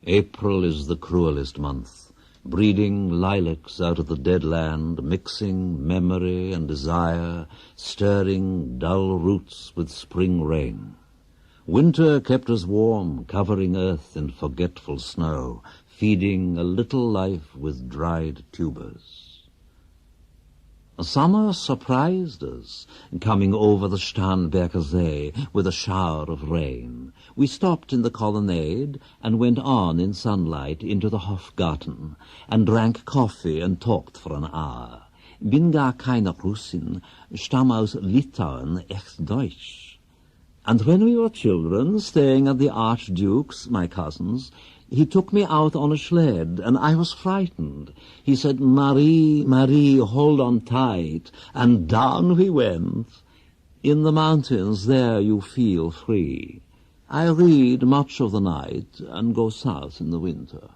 April is the cruelest month, breeding lilacs out of the dead land, mixing memory and desire, stirring dull roots with spring rain. Winter kept us warm, covering earth in forgetful snow, feeding a little life with dried tubers. Summer surprised us, coming over the Starnberger See with a shower of rain. We stopped in the colonnade and went on in sunlight into the Hofgarten and drank coffee and talked for an hour. Bin gar keine Russin, stamm aus Litauen, echt Deutsch. And when we were children, staying at the Archduke's, my cousin's, he took me out on a sled, and I was frightened. He said, "Marie, Marie, hold on tight," and down we went. In the mountains, there you feel free. I read much of the night and go south in the winter.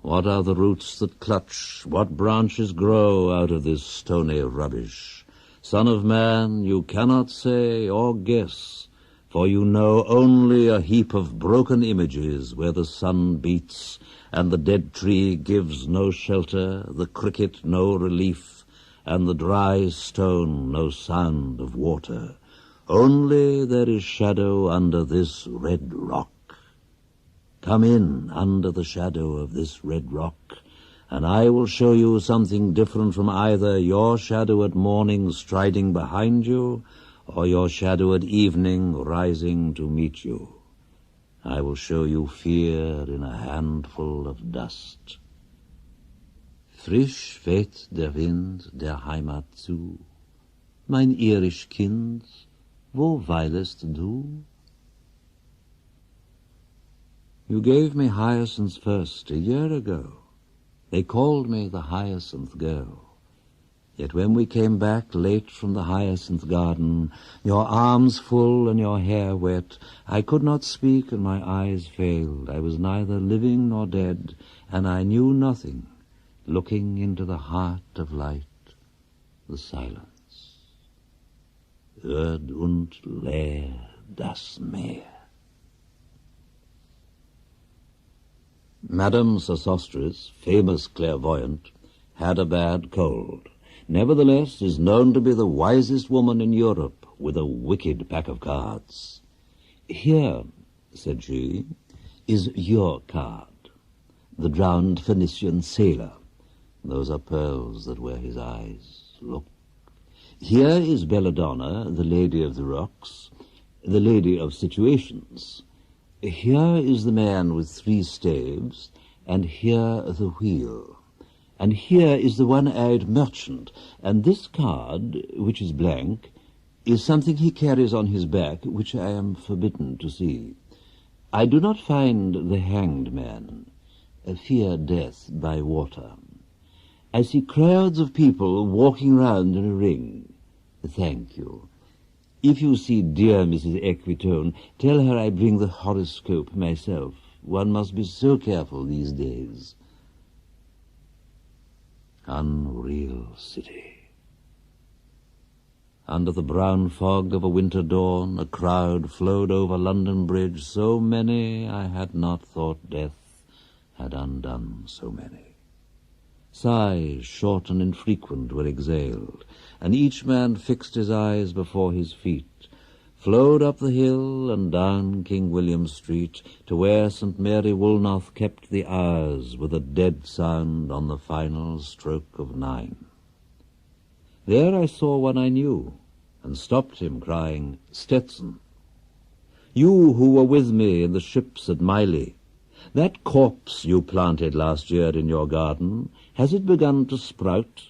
What are the roots that clutch? What branches grow out of this stony rubbish? Son of man, you cannot say or guess, for you know only a heap of broken images where the sun beats and the dead tree gives no shelter, the cricket no relief, and the dry stone no sound of water. Only there is shadow under this red rock. Come in under the shadow of this red rock, and I will show you something different from either your shadow at morning striding behind you or your shadow at evening rising to meet you. I will show you fear in a handful of dust. Frisch weht der Wind der Heimat zu. Mein irisch Kind, wo weilest du? You gave me hyacinths first a year ago. They called me the hyacinth girl. Yet when we came back late from the hyacinth garden, your arms full and your hair wet, I could not speak and my eyes failed. I was neither living nor dead, and I knew nothing, looking into the heart of light, the silence. Öd und leer das Meer. Madame Sosostris, famous clairvoyant, had a bad cold. Nevertheless is known to be the wisest woman in Europe, with a wicked pack of cards. Here, said she, is your card, the drowned Phoenician sailor. Those are pearls that were his eyes. Look. Here is Belladonna, the lady of the rocks, the lady of situations. Here is the man with 3 staves, and here the wheel. And here is the one-eyed merchant, and this card, which is blank, is something he carries on his back, which I am forbidden to see. I do not find the hanged man, fear death by water. I see crowds of people walking round in a ring. Thank you. If you see dear Mrs. Equitone, tell her I bring the horoscope myself. One must be so careful these days. Unreal city. Under the brown fog of a winter dawn, a crowd flowed over London Bridge, so many I had not thought death had undone so many. Sighs, short and infrequent, were exhaled, and each man fixed his eyes before his feet, flowed up the hill and down King William Street to where St. Mary Woolnoth kept the hours with a dead sound on the final stroke of 9. There I saw one I knew, and stopped him, crying, "Stetson, you who were with me in the ships at Miley, that corpse you planted last year in your garden, has it begun to sprout?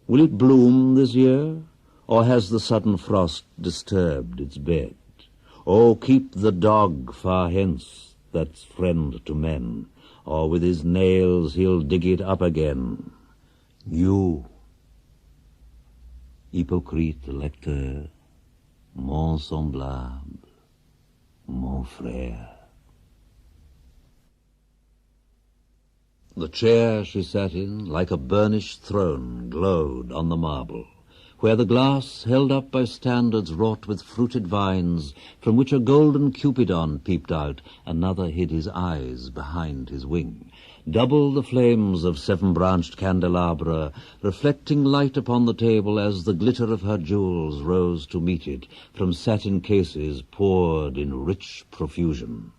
Will it bloom this year? Or has the sudden frost disturbed its bed? Oh, keep the dog far hence, that's friend to men, or with his nails he'll dig it up again. You, hypocrite lecteur, mon semblable, mon frère." The chair she sat in, like a burnished throne, glowed on the marble, where the glass held up by standards wrought with fruited vines, from which a golden Cupidon peeped out, another hid his eyes behind his wing. Double the flames of 7-branched candelabra, reflecting light upon the table as the glitter of her jewels rose to meet it, from satin cases poured in rich profusion.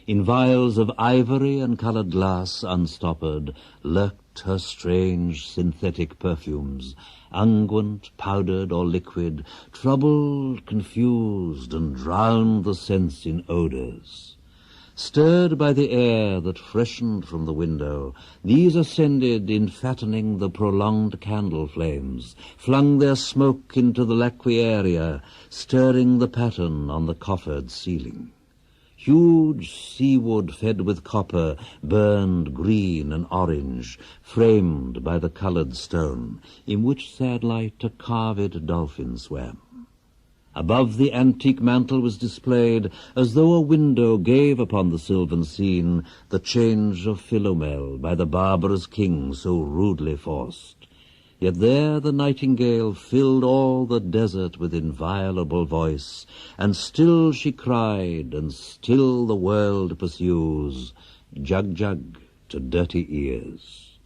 In vials of ivory and coloured glass unstoppered lurked her strange synthetic perfumes, unguent, powdered, or liquid, troubled, confused, and drowned the sense in odours. Stirred by the air that freshened from the window, these ascended in fattening the prolonged candle flames, flung their smoke into the laquiarea, stirring the pattern on the coffered ceiling. Huge seawood fed with copper burned green and orange, framed by the coloured stone, in which sad light a carved dolphin swam. Above the antique mantel was displayed, as though a window gave upon the sylvan scene, the change of Philomel by the barbarous king so rudely forced. Yet there the nightingale filled all the desert with inviolable voice, and still she cried, and still the world pursues, jug jug to dirty ears.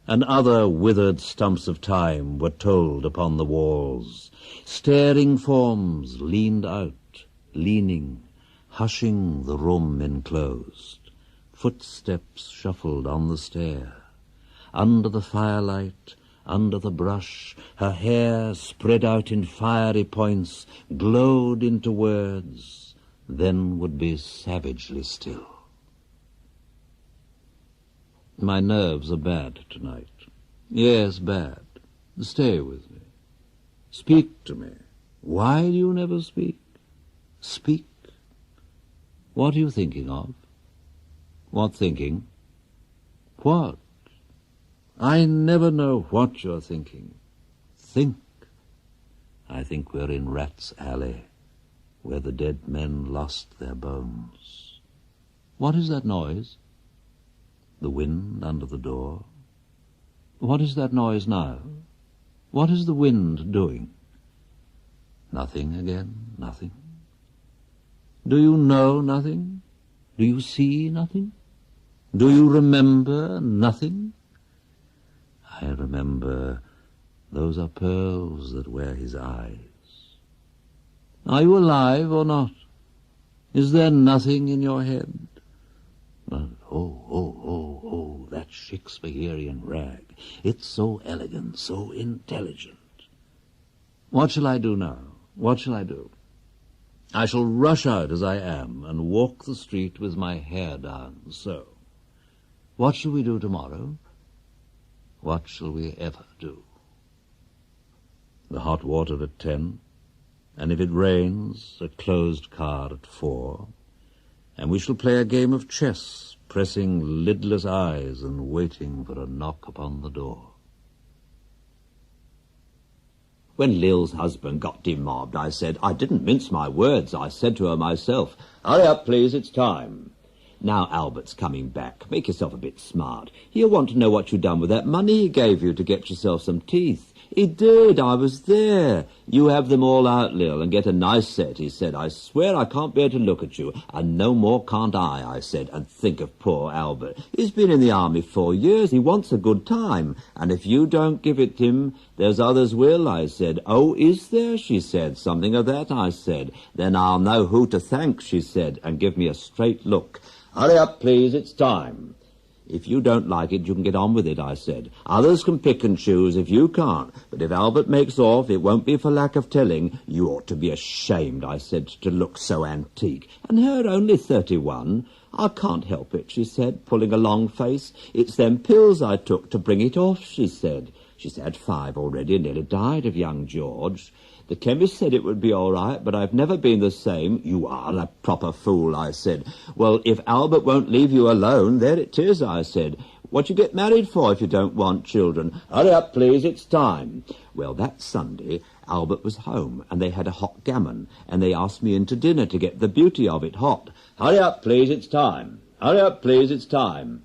And other withered stumps of time were told upon the walls. Staring forms leaned out, leaning, hushing the room enclosed. Footsteps shuffled on the stair. Under the firelight, under the brush, her hair, spread out in fiery points, glowed into words, then would be savagely still. My nerves are bad tonight. Yes, bad. Stay with me. Speak to me. Why do you never speak? Speak. What are you thinking of? What thinking? What? I never know what you're thinking. Think. I think we're in Rat's Alley, where the dead men lost their bones. What is that noise? The wind under the door. What is that noise now? What is the wind doing? Nothing again, nothing. Do you know nothing? Do you see nothing? Do you remember nothing? I remember those are pearls that wear his eyes. Are you alive or not? Is there nothing in your head? Oh, that Shakespearean rag. It's so elegant, so intelligent. What shall I do now? What shall I do? I shall rush out as I am and walk the street with my hair down, so. What shall we do tomorrow? What shall we ever do? The hot water at 10, and if it rains, a closed car at 4, and we shall play a game of chess, pressing lidless eyes and waiting for a knock upon the door. When Lil's husband got demobbed, I said, I didn't mince my words. I said to her myself, hurry up, please, it's time. Now Albert's coming back. Make yourself a bit smart. He'll want to know what you've done with that money he gave you to get yourself some teeth. He did. I was there. You have them all out, Lil, and get a nice set, he said. I swear I can't bear to look at you. And no more can't I said. And think of poor Albert. He's been in the army 4 years. He wants a good time. And if you don't give it him, there's others will, I said. Oh, is there? She said. Something of that, I said. Then I'll know who to thank, she said, and give me a straight look. Hurry up, please. It's time. If you don't like it, you can get on with it, I said. Others can pick and choose if you can't. But if Albert makes off, it won't be for lack of telling. You ought to be ashamed, I said, to look so antique. And her only 31. I can't help it, she said, pulling a long face. It's them pills I took to bring it off, she said. She's had 5 already and nearly died of young George. The chemist said it would be all right, but I've never been the same. You are a proper fool, I said. Well, if Albert won't leave you alone, there it is, I said. What you get married for if you don't want children? Hurry up, please, it's time. Well, that Sunday, Albert was home, and they had a hot gammon, and they asked me in to dinner to get the beauty of it hot. Hurry up, please, it's time. Hurry up, please, it's time.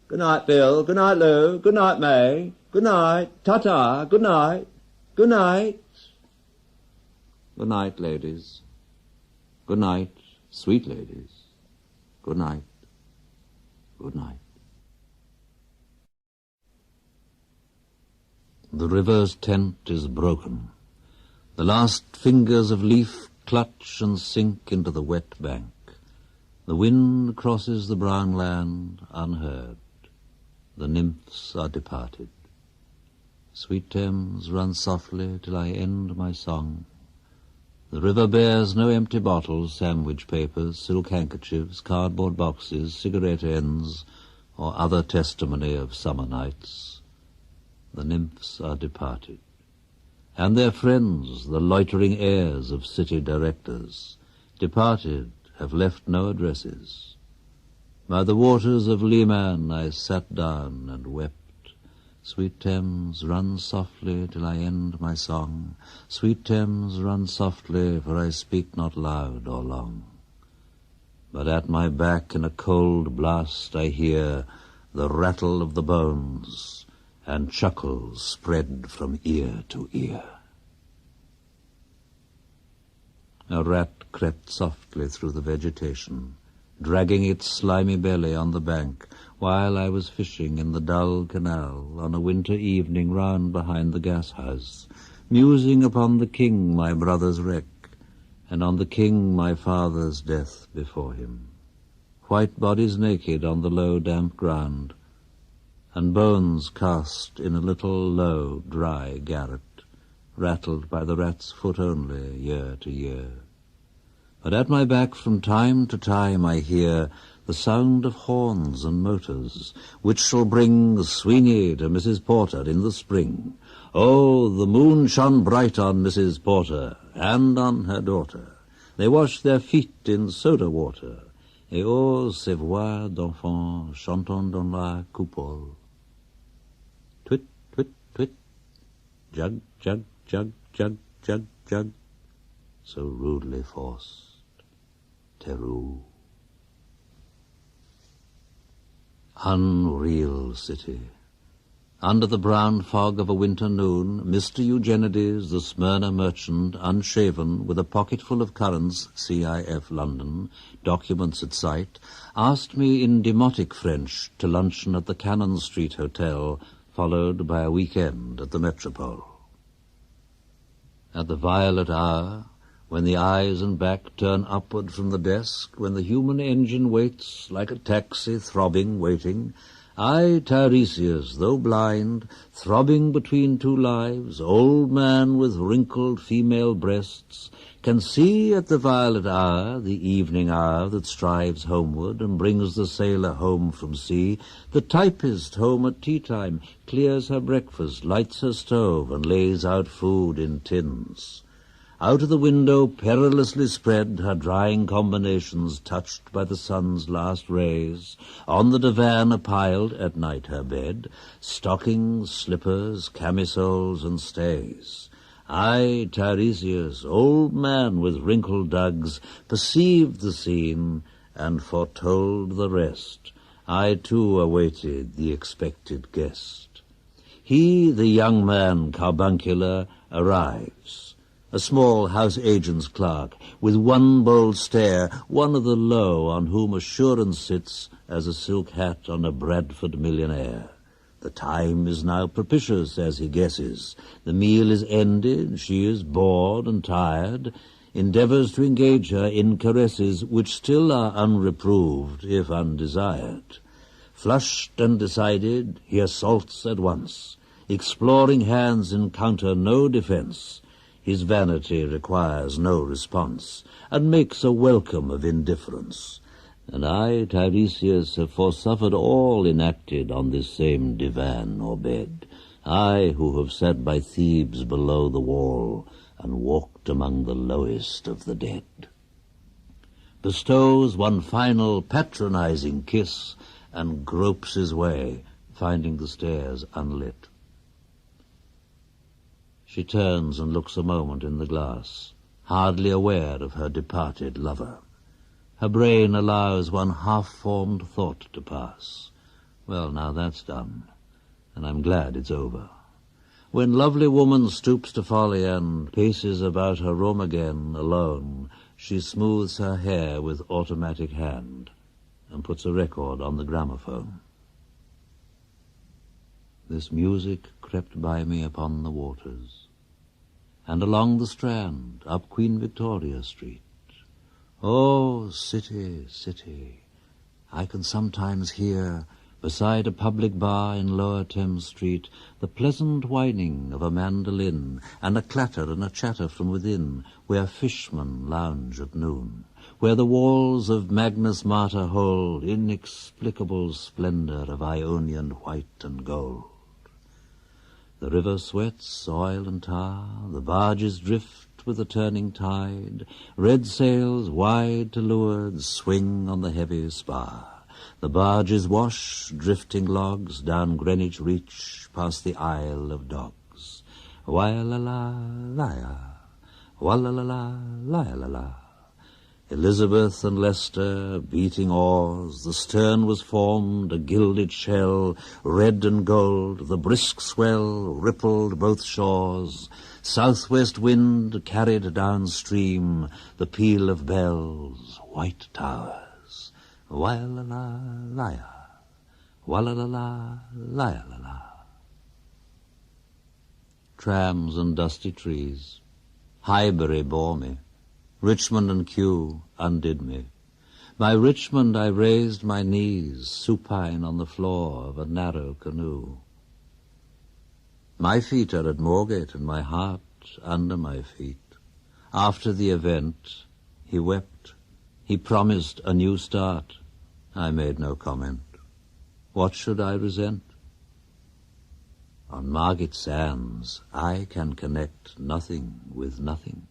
Good night, Bill. Good night, Lou. Good night, May. Good night. Ta-ta. Good night. Good night. Good night, ladies. Good night, sweet ladies. Good night. Good night. The river's tent is broken. The last fingers of leaf clutch and sink into the wet bank. The wind crosses the brown land unheard. The nymphs are departed. Sweet Thames, run softly till I end my song. The river bears no empty bottles, sandwich papers, silk handkerchiefs, cardboard boxes, cigarette ends, or other testimony of summer nights. The nymphs are departed, and their friends, the loitering heirs of city directors, departed, have left no addresses. By the waters of Leman I sat down and wept. Sweet Thames, run softly till I end my song. Sweet Thames, run softly, for I speak not loud or long. But at my back in a cold blast I hear the rattle of the bones, and chuckles spread from ear to ear. A rat crept softly through the vegetation, dragging its slimy belly on the bank, while I was fishing in the dull canal on a winter evening round behind the gas-house, musing upon the king my brother's wreck, and on the king my father's death before him. White bodies naked on the low damp ground, and bones cast in a little low dry garret, rattled by the rat's foot only year to year. But at my back from time to time I hear the sound of horns and motors, which shall bring Sweeney to Mrs. Porter in the spring. Oh, the moon shone bright on Mrs. Porter and on her daughter. They washed their feet in soda water, et oh, ces voix d'enfants chantant dans la coupole. Twit, twit, twit, jug, jug, jug, jug, jug, jug, so rudely forced. Teru. Unreal city. Under the brown fog of a winter noon, Mr. Eugenides, the Smyrna merchant, unshaven, with a pocketful of currants, CIF London, documents at sight, asked me in demotic French to luncheon at the Cannon Street Hotel, followed by a weekend at the Metropole. At the violet hour, when the eyes and back turn upward from the desk, when the human engine waits like a taxi throbbing, waiting, I, Tiresias, though blind, throbbing between two lives, old man with wrinkled female breasts, can see at the violet hour, the evening hour that strives homeward and brings the sailor home from sea, the typist home at tea-time, clears her breakfast, lights her stove, and lays out food in tins. Out of the window, perilously spread, her drying combinations touched by the sun's last rays. On the divan are piled, at night her bed, stockings, slippers, camisoles, and stays. I, Tiresias, old man with wrinkled dugs, perceived the scene and foretold the rest. I, too, awaited the expected guest. He, the young man, carbuncular, arrives. A small house agent's clerk, with one bold stare, one of the low on whom assurance sits as a silk hat on a Bradford millionaire. The time is now propitious, as he guesses. The meal is ended, she is bored and tired, endeavours to engage her in caresses which still are unreproved, if undesired. Flushed and decided, he assaults at once. Exploring hands encounter no defence. His vanity requires no response, and makes a welcome of indifference. And I, Tiresias, have forsuffered all enacted on this same divan or bed, I who have sat by Thebes below the wall, and walked among the lowest of the dead. Bestows one final patronizing kiss, and gropes his way, finding the stairs unlit. She turns and looks a moment in the glass, hardly aware of her departed lover. Her brain allows one half-formed thought to pass. Well, now that's done, and I'm glad it's over. When lovely woman stoops to folly and paces about her room again alone, she smooths her hair with automatic hand and puts a record on the gramophone. This music crept by me upon the waters, and along the Strand, up Queen Victoria Street. Oh, city, city, I can sometimes hear, beside a public bar in Lower Thames Street, the pleasant whining of a mandolin, and a clatter and a chatter from within, where fishmen lounge at noon, where the walls of Magnus Mater hold inexplicable splendor of Ionian white and gold. The river sweats oil and tar, the barges drift with the turning tide, red sails wide to leeward swing on the heavy spar. The barges wash drifting logs down Greenwich Reach past the Isle of Dogs. Wah-la-la-la-la, wah-la-la-la-la-la-la. Elizabeth and Leicester beating oars, the stern was formed a gilded shell, red and gold, the brisk swell rippled both shores. Southwest wind carried downstream the peal of bells, white towers. Wah-la-la-la-la, wah-la-la-la-la-la. Trams and dusty trees. Highbury bore me. Richmond and Kew undid me. By Richmond I raised my knees, supine on the floor of a narrow canoe. My feet are at Moorgate and my heart under my feet. After the event, he wept. He promised a new start. I made no comment. What should I resent? On Margate Sands, I can connect nothing with nothing.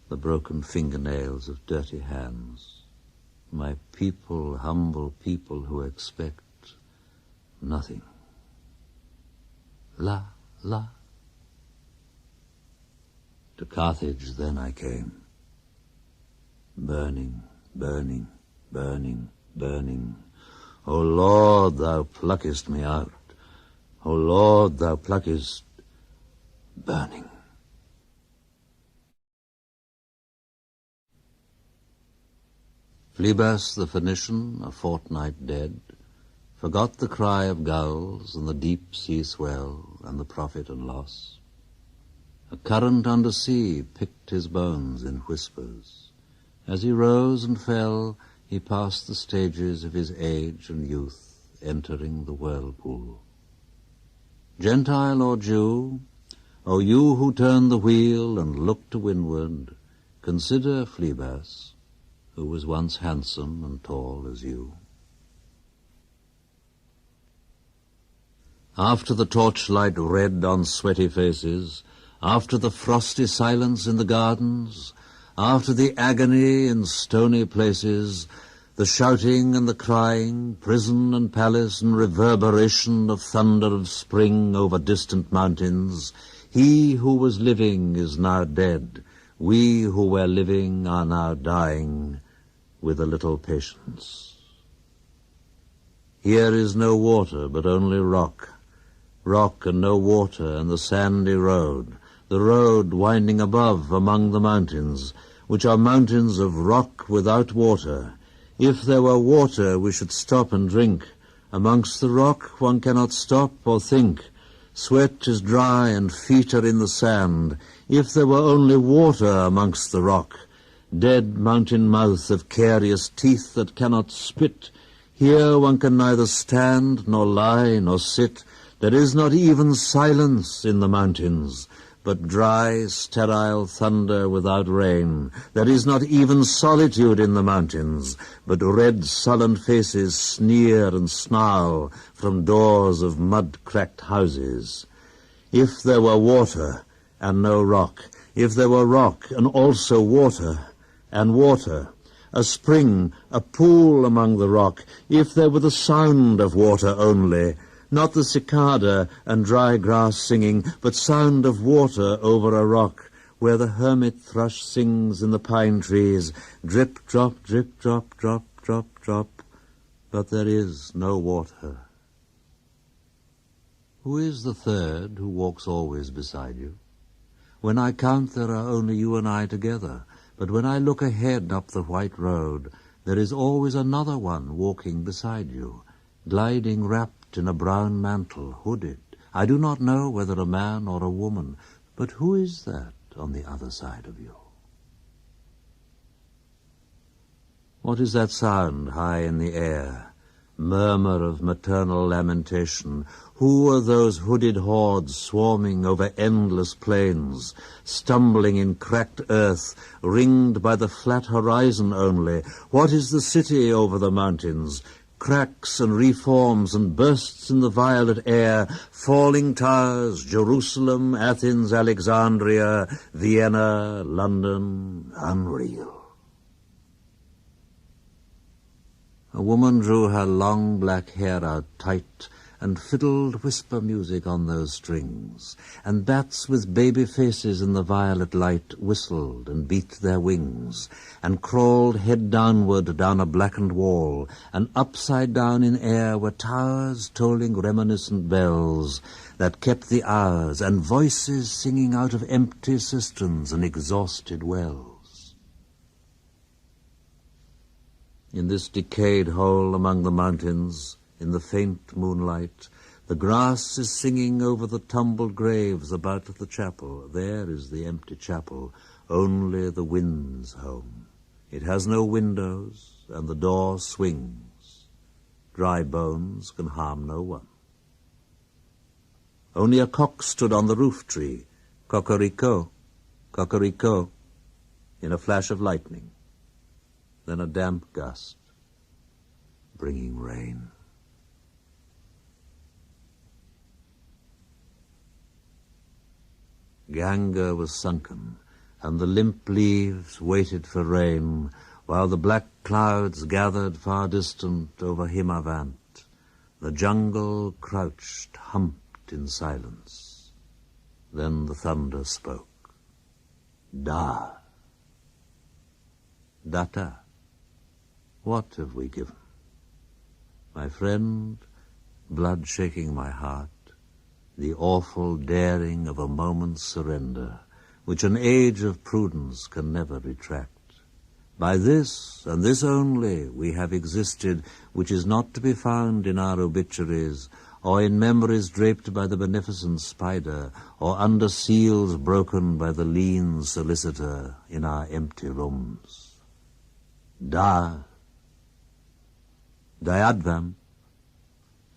The broken fingernails of dirty hands. My people, humble people who expect nothing. La, la. To Carthage then I came. Burning, burning, burning, burning. O Lord, thou pluckest me out. O Lord, thou pluckest burning. Phlebas the Phoenician, a fortnight dead, forgot the cry of gulls and the deep sea swell and the profit and loss. A current under sea picked his bones in whispers. As he rose and fell, he passed the stages of his age and youth, entering the whirlpool. Gentile or Jew, O you who turn the wheel and look to windward, consider Phlebas, who was once handsome and tall as you. After the torchlight red on sweaty faces, after the frosty silence in the gardens, after the agony in stony places, the shouting and the crying, prison and palace and reverberation of thunder of spring over distant mountains, he who was living is now dead. We who were living are now dying, with a little patience. Here is no water, but only rock. Rock and no water, and the sandy road, the road winding above among the mountains, which are mountains of rock without water. If there were water, we should stop and drink. Amongst the rock one cannot stop or think. Sweat is dry and feet are in the sand. If there were only water amongst the rock, dead mountain mouth of carious teeth that cannot spit, here one can neither stand nor lie nor sit. There is not even silence in the mountains, but dry, sterile thunder without rain. There is not even solitude in the mountains, but red, sullen faces sneer and snarl from doors of mud-cracked houses. If there were water and no rock, if there were rock and also water, and water, a spring, a pool among the rock, if there were the sound of water only, not the cicada and dry grass singing, but sound of water over a rock, where the hermit thrush sings in the pine trees, drip, drop, drip, drop, drop, drop, drop, but there is no water. Who is the third who walks always beside you? When I count, there are only you and I together, but when I look ahead up the white road, there is always another one walking beside you, gliding wrapped in a brown mantle, hooded. I do not know whether a man or a woman, but who is that on the other side of you? What is that sound high in the air? Murmur of maternal lamentation. Who are those hooded hordes swarming over endless plains, stumbling in cracked earth, ringed by the flat horizon only? What is the city over the mountains? Cracks and reforms and bursts in the violet air, falling towers, Jerusalem, Athens, Alexandria, Vienna, London, unreal. A woman drew her long black hair out tight and fiddled whisper music on those strings, and bats with baby faces in the violet light whistled and beat their wings, and crawled head downward down a blackened wall, and upside down in air were towers tolling reminiscent bells that kept the hours, and voices singing out of empty cisterns and exhausted wells. In this decayed hole among the mountains, in the faint moonlight, the grass is singing over the tumbled graves about the chapel. There is the empty chapel, only the wind's home. It has no windows, and the door swings. Dry bones can harm no one. Only a cock stood on the roof tree, cocorico, cocorico, in a flash of lightning. Then a damp gust, bringing rain. Ganga was sunken, and the limp leaves waited for rain, while the black clouds gathered far distant over Himavant. The jungle crouched, humped in silence. Then the thunder spoke. Da. Datta. What have we given? My friend, blood shaking my heart, the awful daring of a moment's surrender, which an age of prudence can never retract. By this, and this only, we have existed, which is not to be found in our obituaries, or in memories draped by the beneficent spider, or under seals broken by the lean solicitor in our empty rooms. Da. Dayadvam.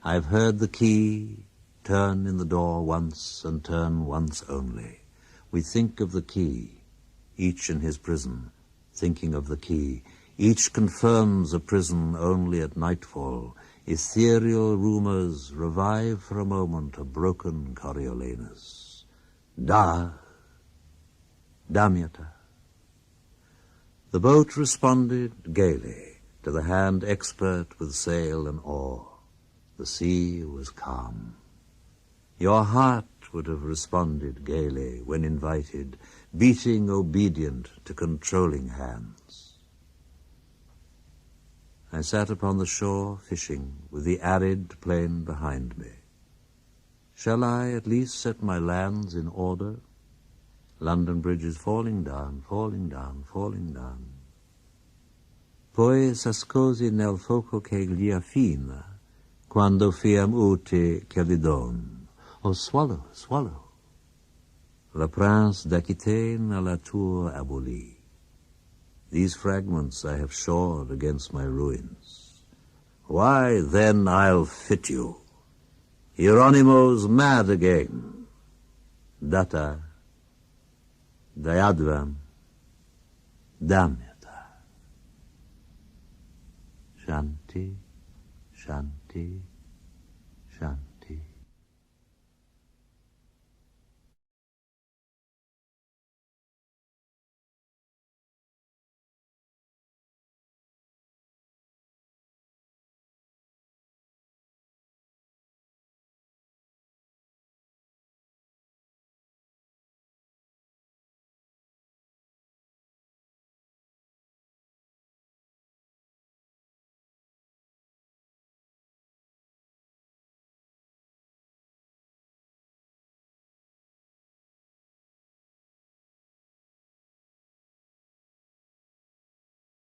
I've heard the key turn in the door once and turn once only. We think of the key, each in his prison, thinking of the key. Each confirms a prison only at nightfall. Ethereal rumors revive for a moment a broken Coriolanus. Da. Damyata. The boat responded gaily to the hand expert with sail and oar. The sea was calm. Your heart would have responded gaily when invited, beating obedient to controlling hands. I sat upon the shore fishing with the arid plain behind me. Shall I at least set my lands in order? London Bridge is falling down, falling down, falling down. Poi s'ascosi nel fuoco che gli affina, quando fiam ute che li don. Oh, swallow, swallow. Le prince d'Aquitaine à la tour abolie. These fragments I have shored against my ruins. Why, then I'll fit you. Hieronymo's mad again. Datta, Dayadvam, Damyata. Shanti, Shanti,